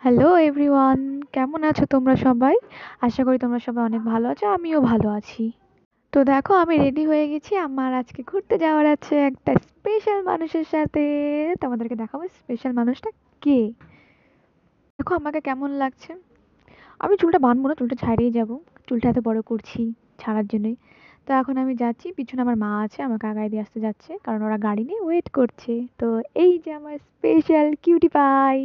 Hello everyone, কেমন আছো তোমরা সবাই? আশা করি তোমরা সবাই অনেক ভালো আছো, আমিও ভালো আছি। তো দেখো আমি রেডি হয়ে গেছি, আমার আজকে ঘুরতে যাওয়ার আছে একটা স্পেশাল মানুষের সাথে। তোমাদেরকে দেখাবো স্পেশাল মানুষটা কে। দেখো আমাকে কেমন লাগছে। আমি চুলটা বাঁধবো না, চুলটা ছাড়িয়ে যাব। চুলটা এত বড় করছি ছাড়ার জন্যই। তো এখন আমি যাচ্ছি, পিছনে আমার মা আছে, আমাকে আগায় দিয়ে আসতে যাচ্ছে কারণ ওরা গাড়ি নিয়ে ওয়েট করছে। তো এই যে আমার স্পেশাল কিউটি পাই।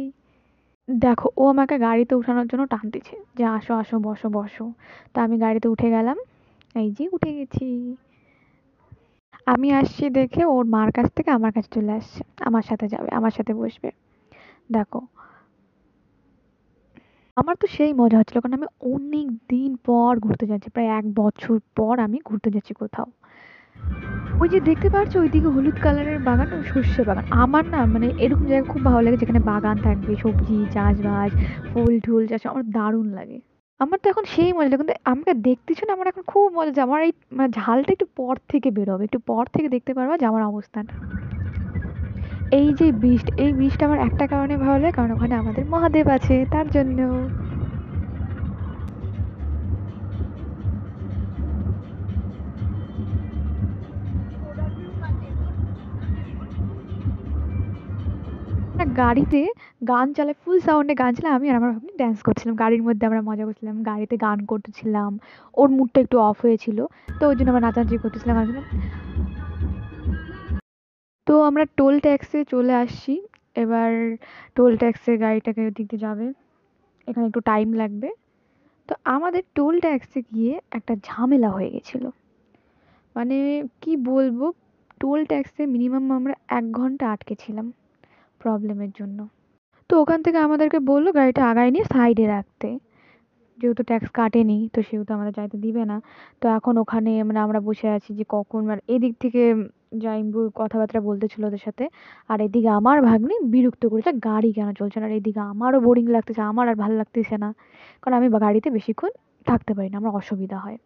দেখো ও আমাকে গাড়িতে উঠানোর জন্য টানতেছে যে আসো আসো বসো বসো। তা আমি গাড়িতে উঠে গেলাম। এই যে উঠে গেছি। আমি আসছি দেখে ওর মার কাছ থেকে আমার কাছে চলে আসছে, আমার সাথে যাবে, আমার সাথে বসবে। দেখো আমার তো সেই মজা হচ্ছিল কারণ আমি অনেক দিন পর ঘুরতে যাচ্ছি, প্রায় 1 বছর পর আমি ঘুরতে যাচ্ছি কোথাও। ওই যে দেখতে পাচ্ছ ওইদিকে হলুদ কালারের বাগান, ওই সর্ষে বাগান। আমার না মানে এরকম জায়গা খুব ভালো লাগে যেখানে বাগান থাকবে, সবজি চাষবাস, ফুল টুল চাষ, আমার দারুণ লাগে। আমার তো এখন সেই মজা লাগে, কিন্তু আমাকে দেখতেছো না, আমার এখন খুব মজা যে আমার এই মানে ঝালটা একটু পর থেকে বেরোবে, একটু পর থেকে দেখতে পারবা যে আমার অবস্থাটা। এই যে বৃষ্টি, এই বৃষ্টি আমার একটা কারণে ভালো লাগে, কারণ ওখানে আমাদের মহাদেব আছে তার জন্য। না গাড়িতে গান চালায়, ফুল সাউন্ডে গান চালায়, আমি আর আমার ভাগ্নি ড্যান্স করছিলাম গাড়ির মধ্যে, আমরা মজা করছিলাম, গাড়িতে গান করতেছিলাম। ওর মুডটা একটু অফ হয়েছিল, তো ওই জন্য আমরা নাচানাচি করতেছিলাম গান শুনে। তো আমরা টোল ট্যাক্সে চলে আসছি। এবার টোল ট্যাক্সে গাড়িটাকে ওদিক দিয়ে যাবে, এখানে একটু টাইম লাগবে। তো আমাদের টোল ট্যাক্সে গিয়ে একটা ঝামেলা হয়ে গেছিল। মানে কি বলবো, টোল ট্যাক্সে মিনিমাম আমরা 1 ঘন্টা আটকে ছিলাম প্রবলেমের জন্য। তো ওখান থেকে আমাদেরকে বললো গাড়িটা আগায় নিয়ে সাইডে রাখতে, যেহেতু ট্যাক্স কাটেনি তো সেহেতু আমাদের যাইতে দিবে না। তো এখন ওখানে মানে আমরা বসে আছি যে কখন মানে এদিক থেকে জাইম্বু কথাবার্তা বলতেছিল ওদের সাথে, আর এদিকে আমার ভাগ্নি বিরক্ত করেছে গাড়ি কেন চলছে না, আর এদিকে আমারও বোরিং লাগতেছে, আমার আর ভালো লাগতেছে না, কারণ আমি গাড়িতে বেশিক্ষণ থাকতে পারি না, আমার অসুবিধা হয়।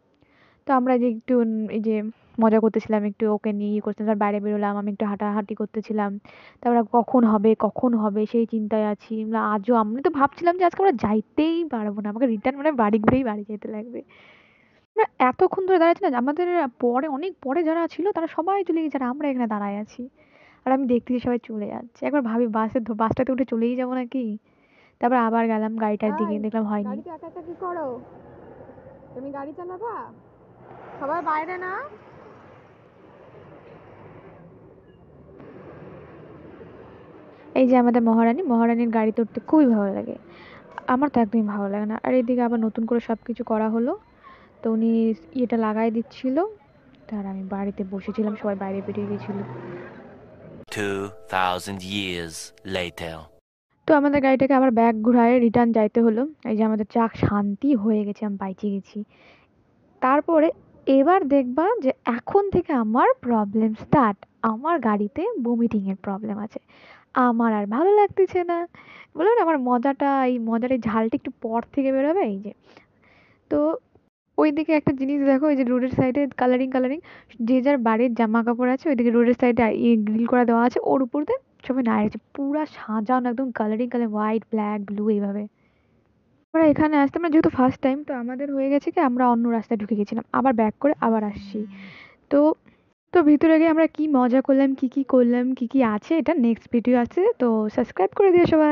তো আমরা যে একটু এই যে মজা করতেছিলাম, একটু ওকে নিয়ে করতেছিলাম, তার বাইরে বেরোলাম, আমি একটু হাঁটাহাঁটি করতেছিলাম। তারপরে কখন হবে কখন হবে সেই চিন্তায় আছি আমরা আজও। আমি তো ভাবছিলাম যে আজকে আমরা যাইতেই পারবো না, আমাকে রিটার্ন মানে বাড়ি ঘুরেই বাড়ি যেতে লাগবে। আমরা এতক্ষণ ধরে দাঁড়াচ্ছি না, আমাদের পরে অনেক পরে যারা ছিল তারা সবাই চলে গেছে আর আমরা এখানে দাঁড়ায় আছি। আর আমি দেখতেছি সবাই চলে যাচ্ছে, একবার ভাবি বাসটাতে উঠে চলেই যাবো নাকি। তারপর আবার গেলাম গাড়িটার দিকে, এই দেখলাম হয়নি। গাড়িতে একা একা কি করো? তুমি গাড়ি চালাবা? সবাই বাইরে না? এই যে আমাদের মহারানী, মহারানীর গাড়িতে উঠতে খুবই ভালো লাগে, আমার তো একদমই ভালো লাগে না। আর এদিকে আবার নতুন করে সবকিছু করা হলো, তো উনি ইয়েটা লাগাই দিচ্ছিল, তার আমি বাড়িতে বসেছিলাম, সবাই বাইরে বেরিয়ে গেছিল। 2000 years later. তো আমাদের গাড়িটাকে আবার ব্যাক ঘুরায় রিটার্ন যাইতে হলো। এই যে আমাদের চাক শান্তি হয়ে গেছে, আমি বাইচে গেছি। তারপরে এবার দেখবা যে এখন থেকে আমার প্রবলেম স্টার্ট। আমার গাড়িতে বমিটিং এর প্রবলেম আছে, আমার আর ভালো লাগতেছে না। বললাম না আমার মজাটা, এই মজার এই ঝালটা একটু পর থেকে বেরোবে এই যে। তো ওইদিকে একটা জিনিস দেখো, এই যে রোডের সাইডে কালারিং কালারিং যে যার বাড়ির জামা কাপড় আছে, ওইদিকে রোডের সাইডে গ্রিল করা দেওয়া আছে, ওর উপর দিয়ে সবাই নাড়ছে, পুরা সাজানো একদম colouring colour, white black blue এইভাবে। আমরা এখানে আসতে আমরা যেহেতু ফার্স্ট টাইম, তো আমাদের হয়ে গেছে কি আমরা অন্য রাস্তায় ঢুকে গেছিলাম, আবার ব্যাক করে আবার আসছি। তো তো ভিতরে গিয়ে আমরা কি মজা করলাম, কি কি করলাম, কি কি আছে, এটা নেক্সট ভিডিও আছে, তো সাবস্ক্রাইব করে দিও সবাই।